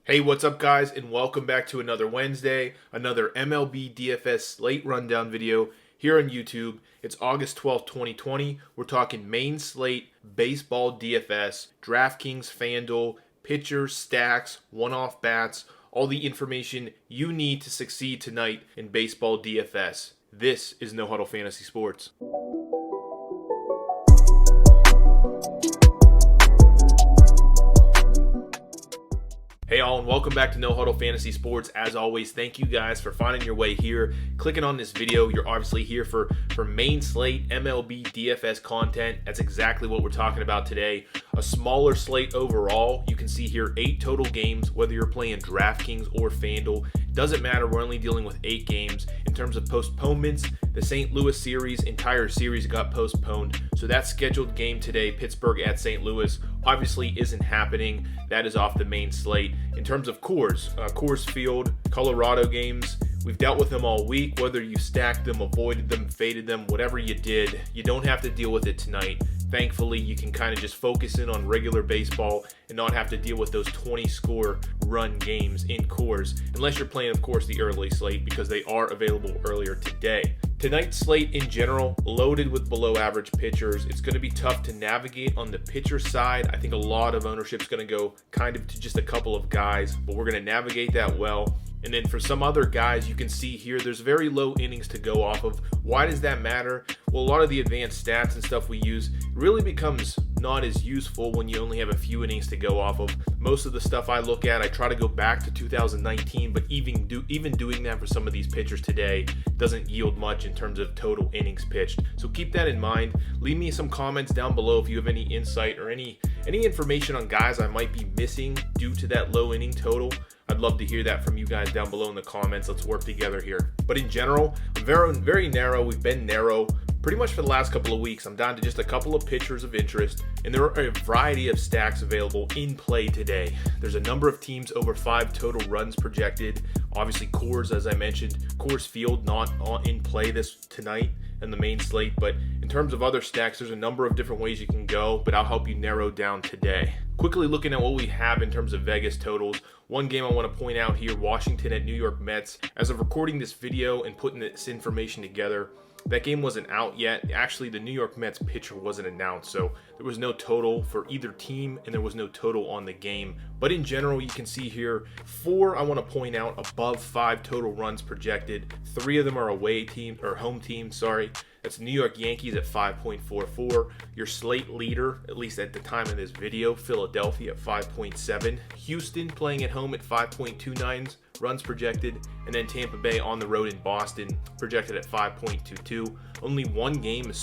Hey, what's up, guys, and welcome back to another Wednesday, another MLB DFS slate rundown video here on YouTube. It's August 12th, 2020. We're talking main slate, baseball DFS, DraftKings, FanDuel, pitchers, stacks, one-off bats, all the information you need to succeed tonight in baseball DFS. This is No Huddle Fantasy Sports. Hey all, and welcome back to No Huddle Fantasy Sports. As always, thank you guys for finding your way here, clicking on this video. You're obviously here for main slate MLB DFS content. That's exactly what we're talking about today. A smaller slate overall. You can see here 8 total games, whether you're playing DraftKings or FanDuel. Doesn't matter, we're only dealing with 8 games. In terms of postponements, the St. Louis series, entire series got postponed. So that scheduled game today, Pittsburgh at St. Louis, obviously isn't happening. That is off the main slate. In terms of Coors Field, Colorado games, we've dealt with them all week. Whether you stacked them, avoided them, faded them, whatever you did, you don't have to deal with it tonight. Thankfully, you can kind of just focus in on regular baseball and not have to deal with those 20-score run games in Coors, unless you're playing, of course, the early slate, because they are available earlier today. Tonight's slate in general, loaded with below-average pitchers. It's going to be tough to navigate on the pitcher side. I think a lot of ownership is going to go kind of to just a couple of guys, but we're going to navigate that well. And then for some other guys, you can see here, there's very low innings to go off of. Why does that matter? Well, a lot of the advanced stats and stuff we use really becomes not as useful when you only have a few innings to go off of. Most of the stuff I look at, I try to go back to 2019, but even doing that for some of these pitchers today doesn't yield much in terms of total innings pitched. So keep that in mind. Leave me some comments down below if you have any insight or any information on guys I might be missing due to that low inning total. I'd love to hear that from you guys down below in the comments. Let's work together here. But in general, I'm very narrow. We've been narrow pretty much for the last couple of weeks. I'm down to just a couple of pitchers of interest, and there are a variety of stacks available in play today. There's a number of teams over 5 total runs projected. Obviously, Coors, as I mentioned, Coors Field not in play tonight in the main slate. But in terms of other stacks, there's a number of different ways you can go, but I'll help you narrow down today. Quickly looking at what we have in terms of Vegas totals. One game I want to point out here, Washington at New York Mets. As of recording this video and putting this information together, that game wasn't out yet. Actually, the New York Mets pitcher wasn't announced, so there was no total for either team, and there was no total on the game. But in general, you can see here, 4 I want to point out above 5 total runs projected. 3 of them are home teams, sorry. That's New York Yankees at 5.44. Your slate leader, at least at the time of this video, Philadelphia at 5.7. Houston playing at home at 5.29 runs projected. And then Tampa Bay on the road in Boston projected at 5.22. Only one team is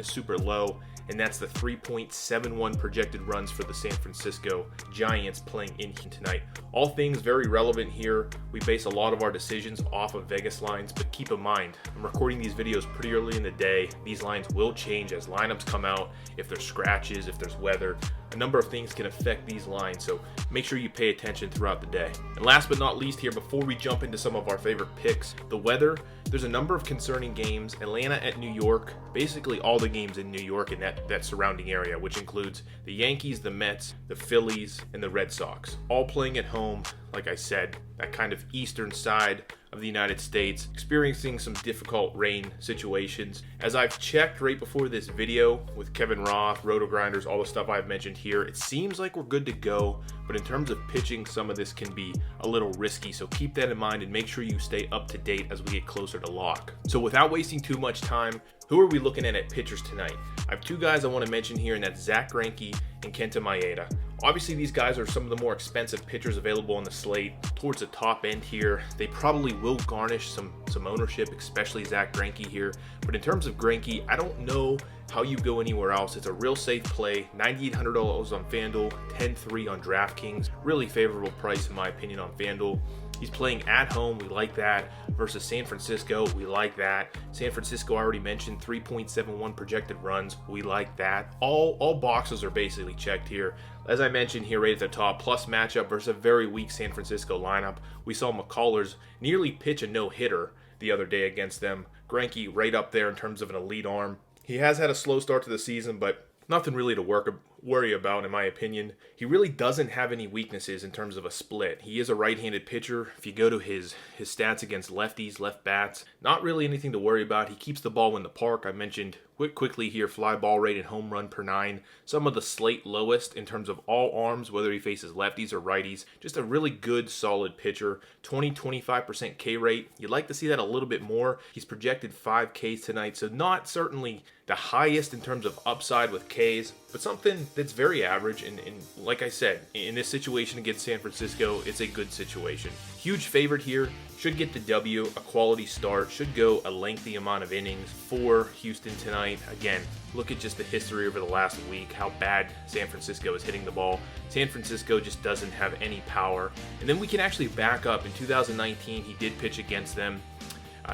super low, and that's the 3.71 projected runs for the San Francisco Giants playing in tonight. All things very relevant here. We base a lot of our decisions off of Vegas lines, but keep in mind, I'm recording these videos pretty early in the day. These lines will change as lineups come out, if there's scratches, if there's weather. A number of things can affect these lines, so make sure you pay attention throughout the day. And last but not least here, before we jump into some of our favorite picks, the weather. There's a number of concerning games. Atlanta at New York, basically all the games in New York and that surrounding area, which includes the Yankees, the Mets, the Phillies, and the Red Sox, all playing at home. Like I said, that kind of eastern side of the United States, experiencing some difficult rain situations. As I've checked right before this video with Kevin Roth, Roto Grinders, all the stuff I've mentioned here, it seems like we're good to go, but in terms of pitching, some of this can be a little risky, so keep that in mind and make sure you stay up to date as we get closer to lock. So without wasting too much time, who are we looking at pitchers tonight? I have 2 guys I want to mention here, and that's Zach Greinke and Kenta Maeda. Obviously, these guys are some of the more expensive pitchers available on the slate. Towards the top end here, they probably will garnish some ownership, especially Zach Greinke here. But in terms of Greinke, I don't know how you go anywhere else. It's a real safe play. $9,800 on FanDuel, $10,300 on DraftKings. Really favorable price, in my opinion, on FanDuel. He's playing at home. We like that. Versus San Francisco. We like that. San Francisco, I already mentioned, 3.71 projected runs. We like that. All boxes are basically checked here. As I mentioned here right at the top, plus matchup versus a very weak San Francisco lineup. We saw McCullers nearly pitch a no-hitter the other day against them. Greinke right up there in terms of an elite arm. He has had a slow start to the season, but nothing really to worry about, in my opinion. He really doesn't have any weaknesses in terms of a split. He is a right-handed pitcher. If you go to his stats against lefties, left bats, not really anything to worry about. He keeps the ball in the park. I mentioned quickly here, fly ball rate and home run per 9. Some of the slate lowest in terms of all arms, whether he faces lefties or righties. Just a really good, solid pitcher. 20-25% K rate. You'd like to see that a little bit more. He's projected 5 Ks tonight, so not certainly the highest in terms of upside with Ks, but something that's very average. And like I said, in this situation against San Francisco, it's a good situation. Huge favorite here. Should get the W, a quality start. Should go a lengthy amount of innings for Houston tonight. Again, look at just the history over the last week, how bad San Francisco is hitting the ball. San Francisco just doesn't have any power. And then we can actually back up. In 2019, he did pitch against them.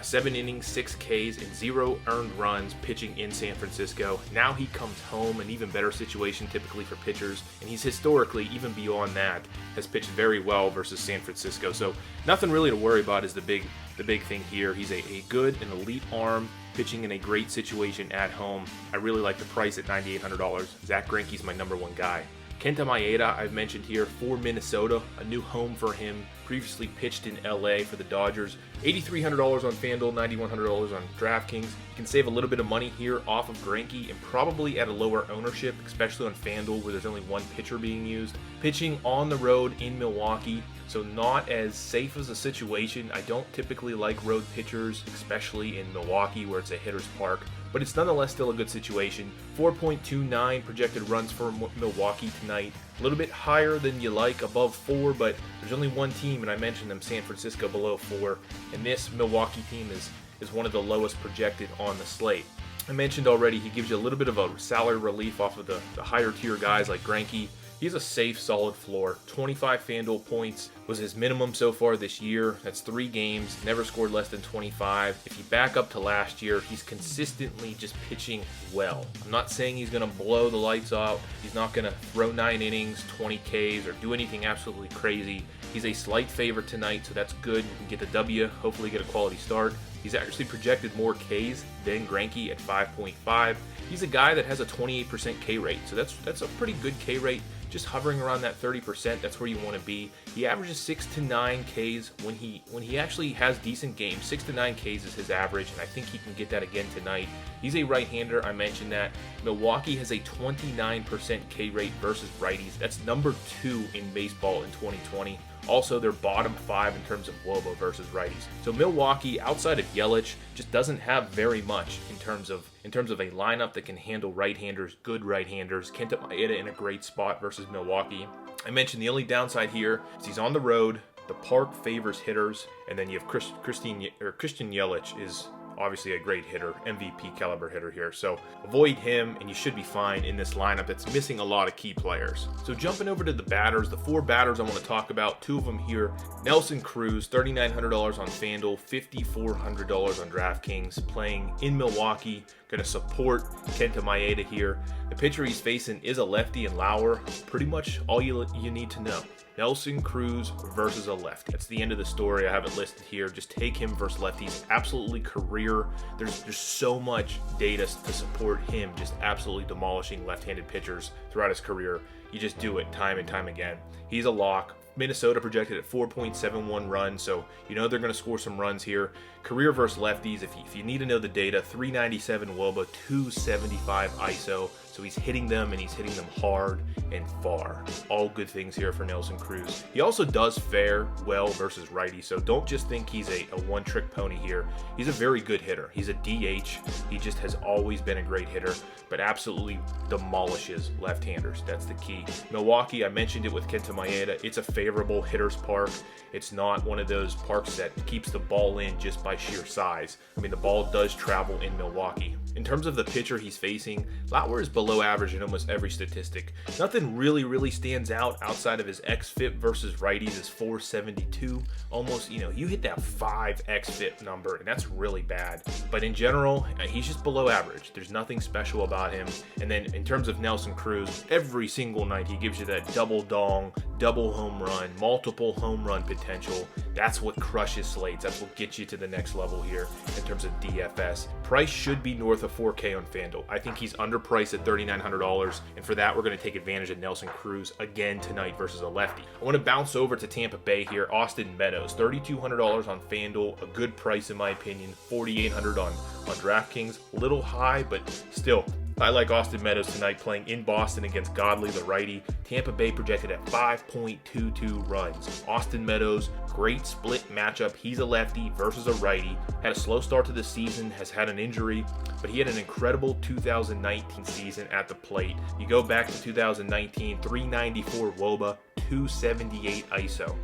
7 innings, 6 Ks, and 0 earned runs pitching in San Francisco. Now he comes home, an even better situation typically for pitchers, and he's historically, even beyond that, has pitched very well versus San Francisco. So nothing really to worry about is the big thing here. He's a good and elite arm, pitching in a great situation at home. I really like the price at $9,800. Zack Greinke's my number 1 guy. Kenta Maeda, I've mentioned here, for Minnesota, a new home for him. Previously pitched in LA for the Dodgers. $8,300 on FanDuel, $9,100 on DraftKings. You can save a little bit of money here off of Greinke and probably at a lower ownership, especially on FanDuel where there's only 1 pitcher being used. Pitching on the road in Milwaukee, so not as safe as a situation. I don't typically like road pitchers, especially in Milwaukee where it's a hitter's park, but it's nonetheless still a good situation. 4.29 projected runs for Milwaukee tonight. A little bit higher than you like, above 4, but there's only 1 team, and I mentioned them, San Francisco, below 4, and this Milwaukee team is one of the lowest projected on the slate. I mentioned already, he gives you a little bit of a salary relief off of the higher tier guys like Greinke. He's a safe, solid floor. 25 FanDuel points was his minimum so far this year. That's 3 games, never scored less than 25. If you back up to last year, he's consistently just pitching well. I'm not saying he's going to blow the lights out. He's not going to throw 9 innings, 20 Ks, or do anything absolutely crazy. He's a slight favorite tonight, so that's good. You can get the W, hopefully get a quality start. He's actually projected more Ks than Greinke at 5.5. He's a guy that has a 28% K rate, so that's a pretty good K rate. Just hovering around that 30%, that's where you want to be. He averages 6 to 9 Ks when he actually has decent games. 6 to 9 Ks is his average, and I think he can get that again tonight. He's a right-hander, I mentioned that. Milwaukee has a 29% K rate versus righties. That's number 2 in baseball in 2020. Also, they're bottom 5 in terms of WOBA versus righties. So Milwaukee, outside of Yelich, just doesn't have very much in terms of a lineup that can handle right-handers, good right-handers. Kenta Maeda in a great spot versus Milwaukee. I mentioned the only downside here is he's on the road. The park favors hitters, and then you have Christian Yelich is obviously a great hitter, MVP caliber hitter here. So avoid him, and you should be fine in this lineup that's missing a lot of key players. So jumping over to the batters, the 4 batters I want to talk about, 2 of them here. Nelson Cruz, $3,900 on FanDuel, $5,400 on DraftKings, playing in Milwaukee. Going to support Kenta Maeda here. The pitcher he's facing is a lefty in Lauer. Pretty much all you need to know. Nelson Cruz versus a lefty. That's the end of the story. I have it listed here. Just take him versus lefties. Absolutely career. There's so much data to support him just absolutely demolishing left-handed pitchers throughout his career. You just do it time and time again. He's a lock. Minnesota projected at 4.71 runs, so you know they're going to score some runs here. Career versus lefties, if you need to know the data, 397 WOBA, 275 ISO, so he's hitting them, and he's hitting them hard and far. All good things here for Nelson Cruz. He also does fare well versus righties, so don't just think he's a one-trick pony here. He's a very good hitter. He's a DH. He just has always been a great hitter, but absolutely demolishes left-handers. That's the key. Milwaukee, I mentioned it with Kenta Maeda. It's a favorable hitter's park. It's not one of those parks that keeps the ball in just by sheer size. I mean, the ball does travel in Milwaukee. In terms of the pitcher he's facing, Lauer is below average in almost every statistic. Nothing really stands out outside of his xFIP versus righties is 472. Almost, you hit that 5 xFIP number, and that's really bad. But in general, he's just below average. There's nothing special about him. And then in terms of Nelson Cruz, every single night he gives you that double dong, double home run, multiple home run potential. That's what crushes slates. That's what gets you to the next level here in terms of DFS. Price should be north of $4K on FanDuel. I think he's underpriced at $3,900, and for that, we're going to take advantage of Nelson Cruz again tonight versus a lefty. I want to bounce over to Tampa Bay here. Austin Meadows, $3,200 on FanDuel, a good price in my opinion. $4,800 on DraftKings, a little high, but still. I like Austin Meadows tonight playing in Boston against Godley, the righty. Tampa Bay projected at 5.22 runs. Austin Meadows, great split matchup. He's a lefty versus a righty. Had a slow start to the season, has had an injury, but he had an incredible 2019 season at the plate. You go back to 2019, 394 WOBA, 278 ISO.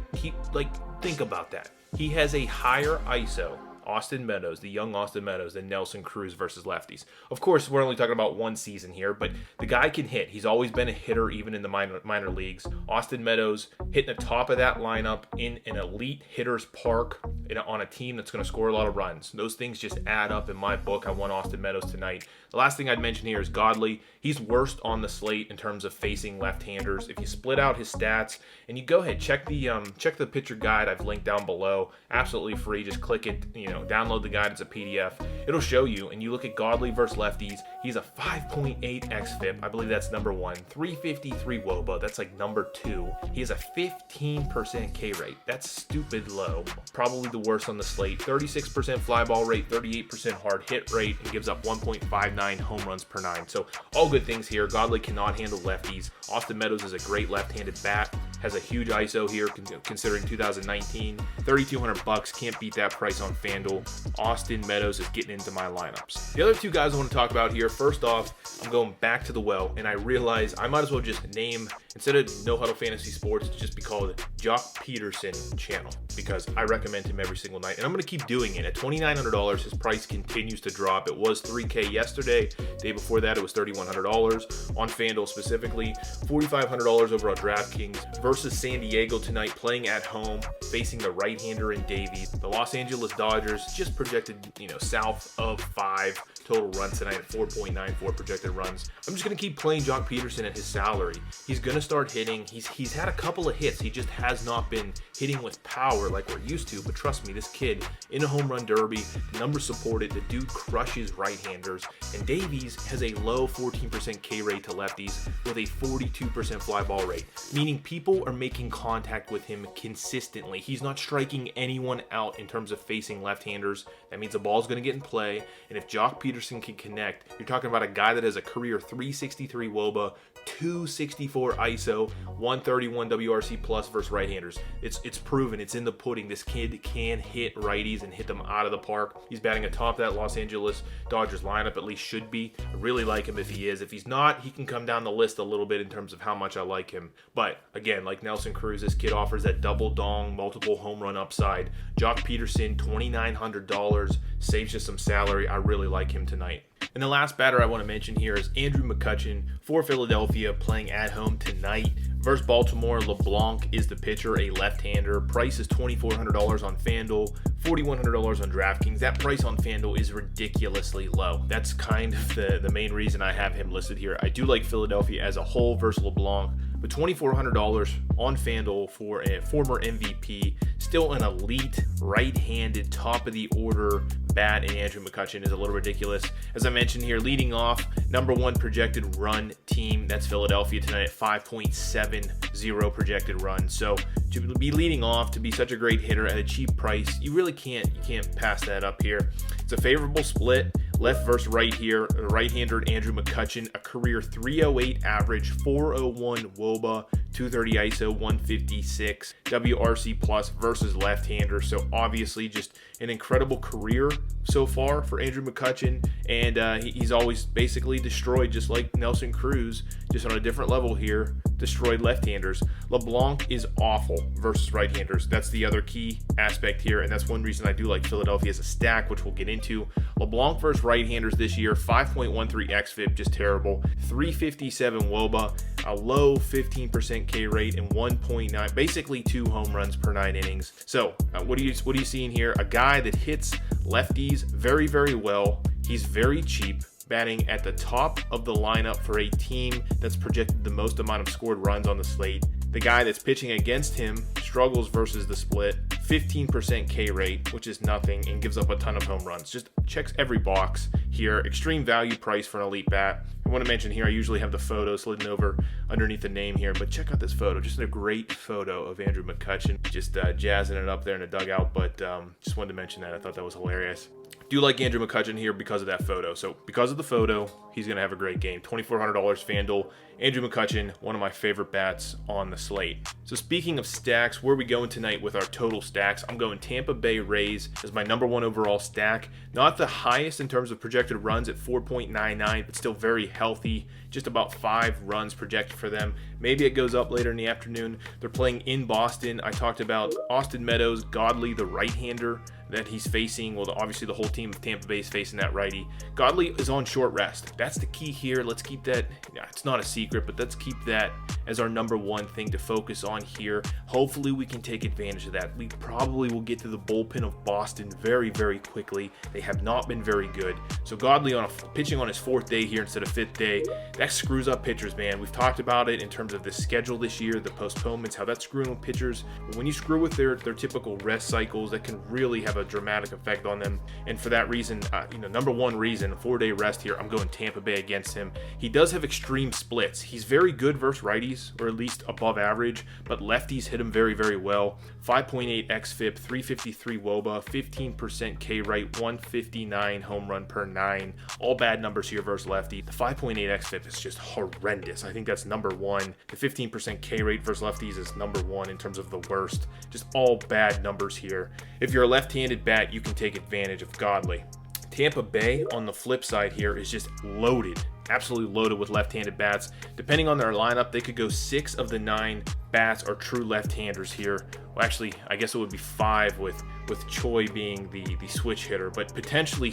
Think about that. He has a higher ISO, Austin Meadows, the young Austin Meadows, than Nelson Cruz versus lefties. Of course, we're only talking about one season here, but the guy can hit. He's always been a hitter, even in the minor leagues. Austin Meadows hitting the top of that lineup in an elite hitter's park on a team that's going to score a lot of runs. Those things just add up in my book. I want Austin Meadows tonight. The last thing I'd mention here is Godley. He's worst on the slate in terms of facing left-handers. If you split out his stats and you go ahead, check the pitcher guide I've linked down below. Absolutely free. Just click it, download the guide. It's a PDF. It'll show you, and you look at Godley versus lefties. He's a 5.8 xFIP. I believe that's number 1. 353 WOBA. That's like number 2. He has a 15% K rate. That's stupid low. Probably the worst on the slate. 36% fly ball rate, 38% hard hit rate, and gives up 1.59 home runs per 9. So all good things here. Godley cannot handle lefties. Austin Meadows is a great left-handed bat. Has a huge ISO here considering 2019. $3,200. Can't beat that price on FanDuel. Austin Meadows is getting into my lineups. The other two guys I want to talk about here, first off, I'm going back to the well, and I realize I might as well just name, instead of No Huddle Fantasy Sports, just be called Jock Peterson channel, because I recommend him every single night, and I'm going to keep doing it. At $2,900, his price continues to drop. It was $3K yesterday. Day before that, it was $3,100 on FanDuel specifically. $4,500 over on DraftKings versus San Diego tonight, playing at home, facing the right-hander in Davies. The Los Angeles Dodgers just projected, south of 5 total runs tonight at 4.94 projected runs. I'm just going to keep playing Jock Peterson at his salary. He's going to start hitting. He's had a couple of hits. He just has not been hitting with power like we're used to. But trust me, this kid in a home run derby, numbers supported. The dude crushes right-handers. And Davies has a low 14% K rate to lefties with a 42% fly ball rate, meaning people are making contact with him consistently. He's not striking anyone out in terms of facing left-handers. That means the ball's going to get in play. And if Jock Peterson can connect, you're talking about a guy that has a career 363 WOBA, 264 ISO, 131 WRC plus versus right-handers. It's proven. It's in the pudding. This kid can hit righties and hit them out of the park. He's batting atop that Los Angeles Dodgers lineup, at least should be. I really like him if he is. If he's not, he can come down the list a little bit in terms of how much I like him. But again, like Nelson Cruz, this kid offers that double dong, multiple home run upside. Jock Peterson, $2,900, saves you some salary. I really like him tonight. And the last batter I want to mention here is Andrew McCutchen for Philadelphia, playing at home tonight versus Baltimore. LeBlanc is the pitcher, a left-hander. Price is $2,400 on FanDuel, $4,100 on DraftKings. That price on FanDuel is ridiculously low. That's kind of the main reason I have him listed here. I do like Philadelphia as a whole versus LeBlanc, but $2,400 on FanDuel for a former MVP, still an elite right-handed top of the order bat in Andrew McCutchen is a little ridiculous. As I mentioned here, leading off, number 1 projected run team, that's Philadelphia tonight at 5.70 projected runs. So to be leading off, to be such a great hitter at a cheap price, you really can't pass that up here. It's a favorable split, left versus right here. Right-hander Andrew McCutchen, a career 308 average, 401 WOBA, 230 ISO, 156 WRC plus versus left-hander. So obviously just an incredible career so far for Andrew McCutchen, and he's always basically destroyed, just like Nelson Cruz, just on a different level here, destroyed left-handers. LeBlanc is awful versus right-handers. That's the other key aspect here, and that's one reason I do like Philadelphia as a stack, which we'll get into. LeBlanc versus right-handers this year, 5.13 xFIP, just terrible. 357 WOBA, a low 15% K rate, and 1.9, basically 2 home runs per 9 innings. So what are you seeing here? A guy that hits lefties very, very well. He's very cheap, batting at the top of the lineup for a team that's projected the most amount of scored runs on the slate. The guy that's pitching against him struggles versus the split, 15% K rate, which is nothing, and gives up a ton of home runs. Just checks every box here. Extreme value price for an elite bat. I want to mention here, I usually have the photo slidden over underneath the name here, but check out this photo. Just a great photo of Andrew McCutchen, just jazzing it up there in the dugout, but just wanted to mention that. I thought that was hilarious. Do like Andrew McCutchen here because of that photo. So because of the photo, he's going to have a great game. $2,400 FanDuel. Andrew McCutchen, one of my favorite bats on the slate. So speaking of stacks, where are we going tonight with our total stacks? I'm going Tampa Bay Rays as my number one overall stack. Not the highest in terms of projected runs at 4.99, but still very healthy. Just about 5 runs projected for them. Maybe it goes up later in the afternoon. They're playing in Boston. I talked about Austin Meadows, Godley, the right-hander that he's facing. Well, obviously the whole team of Tampa Bay is facing that righty. Godley is on short rest. That's the key here. Let's keep that. It's not a secret, but let's keep that as our number one thing to focus on here. Hopefully we can take advantage of that. We probably will get to the bullpen of Boston very, very quickly. They have not been very good. So Godley pitching on his 4th day here instead of 5th day, that screws up pitchers, man. We've talked about it in terms of the schedule this year, the postponements, how that's screwing with pitchers. When you screw with their typical rest cycles, that can really have a dramatic effect on them. And for that reason, number one reason, a 4-day rest here, I'm going Tampa Bay against him. He does have extreme splits. He's very good versus righties, or at least above average, but lefties hit him very, very well. 5.8 xFIP, 353 WOBA, 15% K rate, 159 home run per 9. All bad numbers here versus lefty. The 5.8 xFIP is just horrendous. I think that's number one. The 15% K rate versus lefties is number one in terms of the worst. Just all bad numbers here. If you're a left-handed bat, you can take advantage of Godley. Tampa Bay, on the flip side here, is just loaded, absolutely loaded with left-handed bats. Depending on their lineup, they could go 6 of the 9 bats are true left-handers here. Well, actually, I guess it would be 5 with Choi being the switch hitter, but potentially,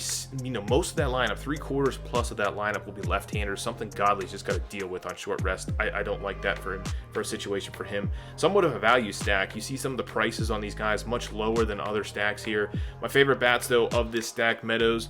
most of that lineup, 3/4 plus of that lineup will be left-handers, something Godley's just got to deal with on short rest. I don't like that for a situation for him. Somewhat of a value stack. You see some of the prices on these guys much lower than other stacks here. My favorite bats, though, of this stack, Meadows,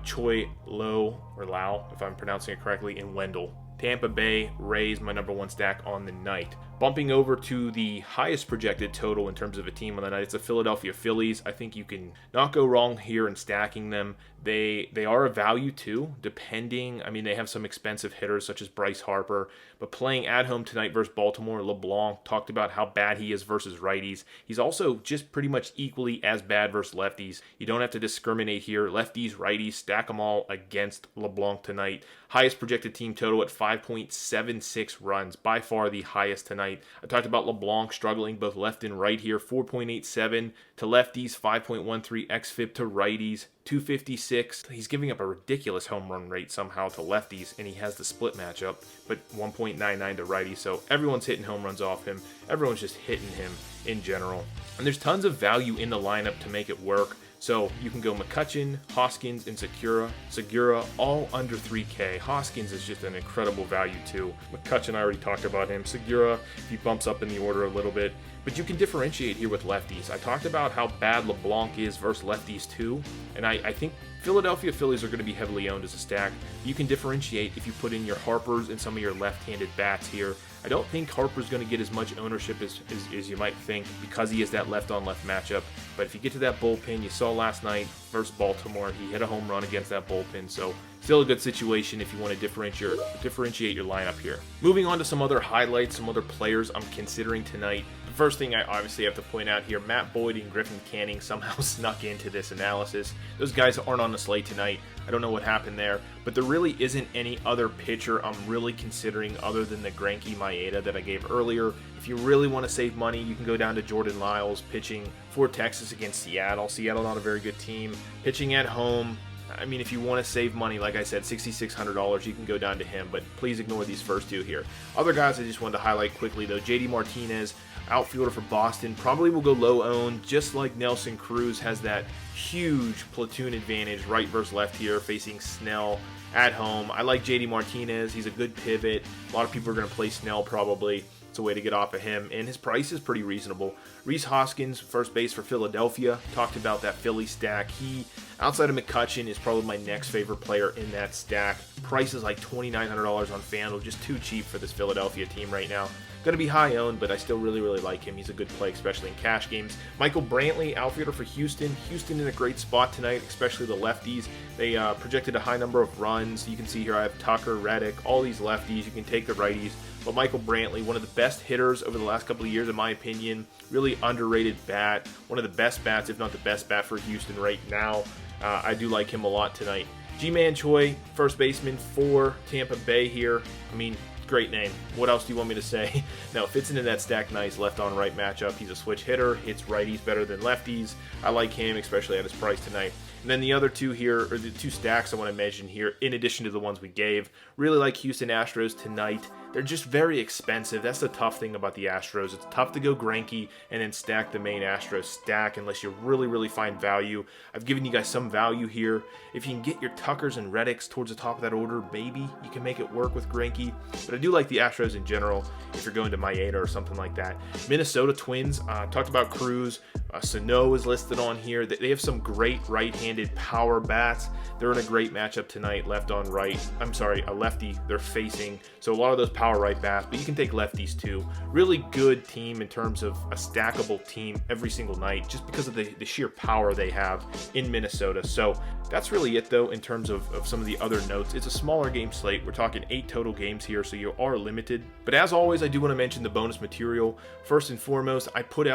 Choi, Lau, if I'm pronouncing it correctly, and Wendell. Tampa Bay Rays, my number one stack on the night. Bumping over to the highest projected total in terms of a team on the night, it's the Philadelphia Phillies. I think you can not go wrong here in stacking them. They are a value too, depending. They have some expensive hitters such as Bryce Harper, but playing at home tonight versus Baltimore, LeBlanc talked about how bad he is versus righties. He's also just pretty much equally as bad versus lefties. You don't have to discriminate here. Lefties, righties, stack them all against LeBlanc tonight. Highest projected team total at 5.76 runs, by far the highest tonight. I talked about LeBlanc struggling both left and right here. 4.87 to lefties, 5.13 xFIP to righties, 256. He's giving up a ridiculous home run rate somehow to lefties, and he has the split matchup, but 1.99 to righties. So everyone's hitting home runs off him. Everyone's just hitting him in general. And there's tons of value in the lineup to make it work. So you can go McCutchen, Hoskins, and Segura, all under 3K. Hoskins is just an incredible value too. McCutchen, I already talked about him. Segura, he bumps up in the order a little bit. But you can differentiate here with lefties. I talked about how bad LeBlanc is versus lefties too. And I think Philadelphia Phillies are going to be heavily owned as a stack. You can differentiate if you put in your Harpers and some of your left-handed bats here. I don't think Harper's going to get as much ownership as you might think because he is that left-on-left matchup. But if you get to that bullpen, you saw last night versus Baltimore, he hit a home run against that bullpen. So still a good situation if you want to differentiate your lineup here. Moving on to some other highlights, some other players I'm considering tonight. The first thing I obviously have to point out here, Matt Boyd and Griffin Canning somehow snuck into this analysis. Those guys aren't on the slate tonight. I don't know what happened there, but there really isn't any other pitcher I'm really considering other than the Greinke Maeda that I gave earlier. If you really want to save money, you can go down to Jordan Lyles pitching for Texas against Seattle. Seattle not a very good team. Pitching at home. If you want to save money, like I said, $6,600, you can go down to him, but please ignore these first two here. Other guys I just wanted to highlight quickly, though. JD Martinez, outfielder for Boston, probably will go low owned, just like Nelson Cruz has that huge platoon advantage right versus left here, facing Snell at home. I like JD Martinez. He's a good pivot. A lot of people are going to play Snell probably. It's a way to get off of him, and his price is pretty reasonable. Rhys Hoskins, first base for Philadelphia, talked about that Philly stack. He, outside of McCutchen, is probably my next favorite player in that stack. Price is like $2,900 on FanDuel, just too cheap for this Philadelphia team right now. Going to be high owned, but I still really like him. He's a good play, especially in cash games. Michael Brantley, outfielder for Houston. Houston in a great spot tonight, especially the lefties. They projected a high number of runs. You can see here I have Tucker, Reddick, all these lefties. You can take the righties. But Michael Brantley, one of the best hitters over the last couple of years, in my opinion. Really underrated bat. One of the best bats, if not the best bat for Houston right now. I do like him a lot tonight. Ji-Man Choi, first baseman for Tampa Bay here. I mean, great name. What else do you want me to say? No, fits into that stack nice left-on-right matchup. He's a switch hitter, hits righties better than lefties. I like him, especially at his price tonight. And then the other two here, or the two stacks I want to mention here, in addition to the ones we gave, really like Houston Astros tonight. They're just very expensive. That's the tough thing about the Astros. It's tough to go Greinke and then stack the main Astros stack unless you really find value. I've given you guys some value here. If you can get your Tuckers and Reddicks towards the top of that order, maybe you can make it work with Greinke. But I do like the Astros in general if you're going to Maeda or something like that. Minnesota Twins, talked about Cruz. Sano is listed on here. They have some great right-handed power bats. They're in a great matchup tonight, left on right. I'm sorry, a lefty they're facing. So a lot of those power right bats, but you can take lefties too. Really good team in terms of a stackable team every single night, just because of the sheer power they have in Minnesota. So that's really it though in terms of some of the other notes. It's a smaller game slate. We're talking 8 total games here, so you are limited. But as always, I do want to mention the bonus material. First and foremost, I put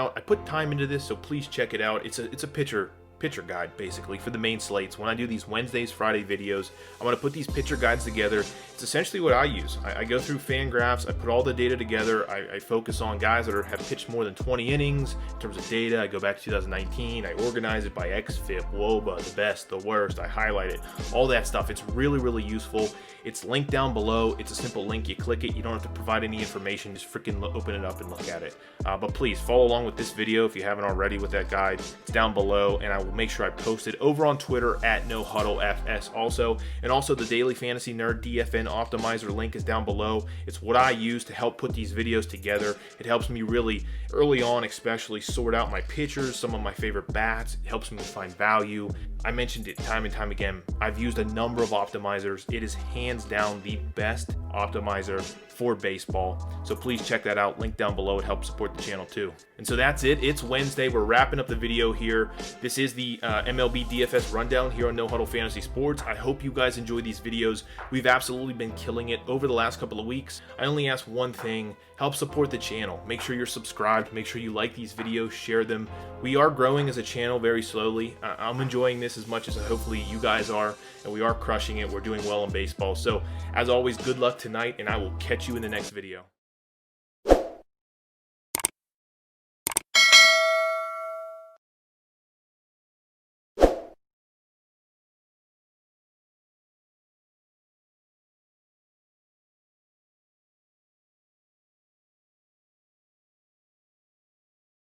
time into this, so please check it out. It's a pitcher guide basically for the main slates. When I do these Wednesdays, Friday videos, I'm going to put these pitcher guides together. It's essentially what I use. I go through FanGraphs, I put all the data together, I focus on guys that have pitched more than 20 innings in terms of data. I go back to 2019, I organize it by XFIP, WOBA, the best, the worst, I highlight it, all that stuff. It's really useful. It's linked down below. It's a simple link. You click it. You don't have to provide any information. Just freaking open it up and look at it. But please follow along with this video if you haven't already with that guide. It's down below, and I will make sure I post it over on Twitter at No Huddle FS also. And also the Daily Fantasy Nerd DFN Optimizer link is down below. It's what I use to help put these videos together. It helps me really early on, especially sort out my pitchers, some of my favorite bats. It helps me find value. I mentioned it time and time again. I've used a number of optimizers. It is hands down the best optimizer for baseball. So please check that out. Link down below. It helps support the channel too. And so that's it. It's Wednesday. We're wrapping up the video here. This is the MLB DFS rundown here on No Huddle Fantasy Sports. I hope you guys enjoy these videos. We've absolutely been killing it over the last couple of weeks. I only ask one thing. Help support the channel. Make sure you're subscribed. Make sure you like these videos. Share them. We are growing as a channel very slowly. I'm enjoying this as much as hopefully you guys are. And we are crushing it. We're doing well in baseball. So as always, good luck tonight. And I will catch you in the next video.